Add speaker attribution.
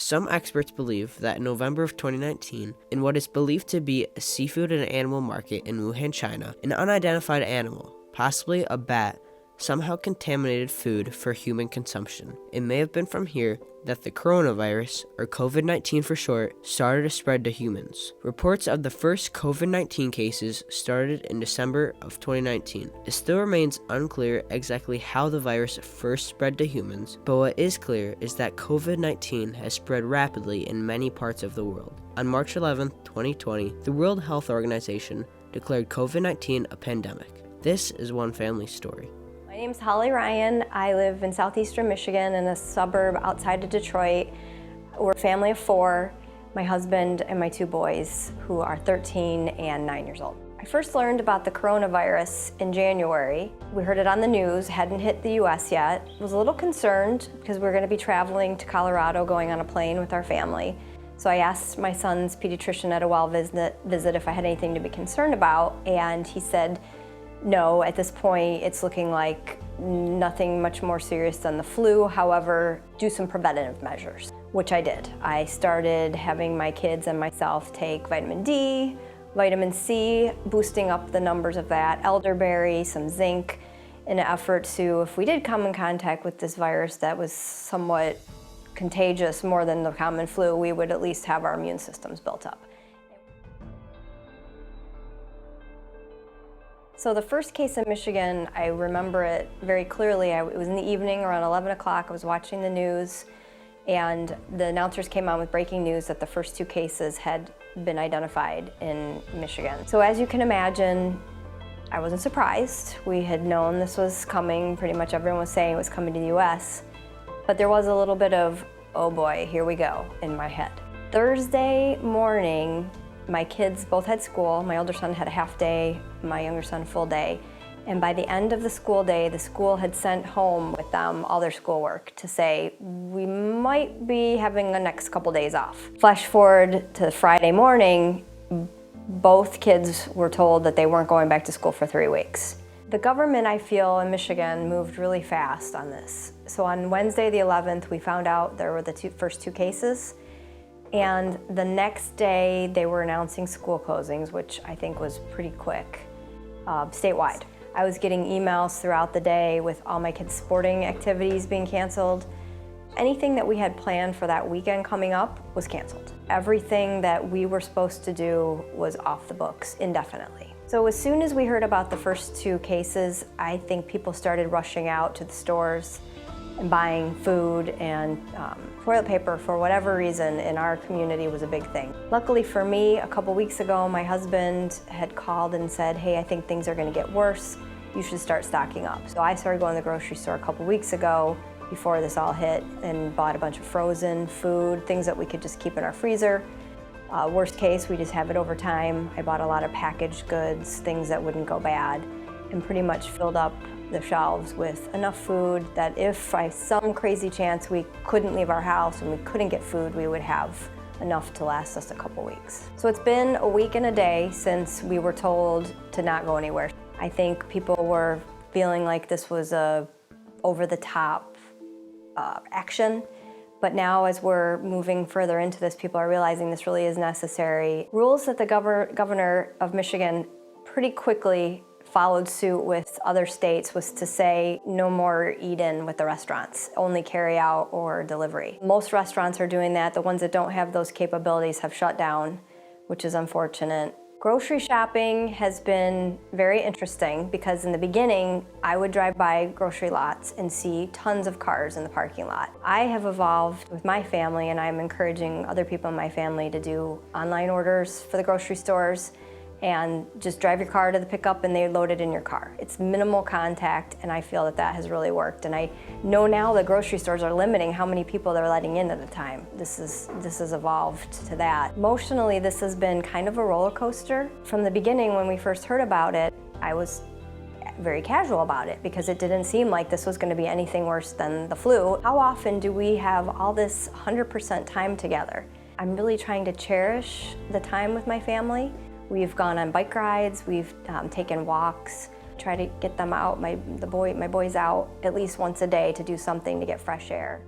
Speaker 1: Some experts believe that in November of 2019, in what is believed to be a seafood and animal market in Wuhan, China, an unidentified animal, possibly a bat, somehow contaminated food for human consumption. It may have been from here that the coronavirus, or COVID-19 for short, started to spread to humans. Reports of the first COVID-19 cases started in December of 2019. It still remains unclear exactly how the virus first spread to humans, but what is clear is that COVID-19 has spread rapidly in many parts of the world. On March 11, 2020, the World Health Organization declared COVID-19 a pandemic. This is one family's story.
Speaker 2: My name's Holly Ryan. I live in southeastern Michigan in a suburb outside of Detroit. We're a family of 4, my husband and my 2 boys, who are 13 and 9 years old. I first learned about the coronavirus in January. We heard it on the news, hadn't hit the US yet. Was a little concerned because we were going to be traveling to Colorado, going on a plane with our family. So I asked my son's pediatrician at a well visit if I had anything to be concerned about, and he said, no, at this point it's looking like nothing much more serious than the flu. However, do some preventative measures, which I did. I started having my kids and myself take vitamin D, vitamin C, boosting up the numbers of that, elderberry, some zinc, in an effort to, if we did come in contact with this virus that was somewhat contagious more than the common flu, we would at least have our immune systems built up. So the first case in Michigan, I remember it very clearly. It was in the evening around 11 o'clock. I was watching the news, and the announcers came on with breaking news that the first 2 cases had been identified in Michigan. So as you can imagine, I wasn't surprised. We had known this was coming. Pretty much everyone was saying it was coming to the US. But there was a little bit of, oh boy, here we go, in my head. Thursday morning, my kids both had school. My older son had a half day, my younger son full day. And by the end of the school day, the school had sent home with them all their schoolwork to say, we might be having the next couple days off. Flash forward to Friday morning, both kids were told that they weren't going back to school for 3 weeks. The government, I feel, in Michigan moved really fast on this. So on Wednesday the 11th, we found out there were the first 2 cases. And the next day, they were announcing school closings, which I think was pretty quick, statewide. I was getting emails throughout the day with all my kids' sporting activities being canceled. Anything that we had planned for that weekend coming up was canceled. Everything that we were supposed to do was off the books indefinitely. So as soon as we heard about the first 2 cases, I think people started rushing out to the stores and buying food and toilet paper for whatever reason in our community was a big thing. Luckily for me, a couple weeks ago, my husband had called and said, hey, I think things are gonna get worse. You should start stocking up. So I started going to the grocery store a couple weeks ago before this all hit and bought a bunch of frozen food, things that we could just keep in our freezer. Worst case, we just have it over time. I bought a lot of packaged goods, things that wouldn't go bad, and pretty much filled up the shelves with enough food that if by some crazy chance we couldn't leave our house and we couldn't get food, we would have enough to last us a couple weeks. So it's been a week and a day since we were told to not go anywhere. I think people were feeling like this was a over-the-top action, but now as we're moving further into this, people are realizing this really is necessary. Rules that the governor of Michigan pretty quickly followed suit with other states was to say no more eat-in with the restaurants, only carry out or delivery. Most restaurants are doing that. The ones that don't have those capabilities have shut down, which is unfortunate. Grocery shopping has been very interesting because in the beginning, I would drive by grocery lots and see tons of cars in the parking lot. I have evolved with my family, and I'm encouraging other people in my family to do online orders for the grocery stores and just drive your car to the pickup and they load it in your car. It's minimal contact, and I feel that that has really worked. And I know now the grocery stores are limiting how many people they're letting in at a time. This has evolved to that. Emotionally, this has been kind of a roller coaster. From the beginning, when we first heard about it, I was very casual about it because it didn't seem like this was gonna be anything worse than the flu. How often do we have all this 100% time together? I'm really trying to cherish the time with my family. We've gone on bike rides, we've taken walks, try to get them out, my boys out at least once a day to do something to get fresh air.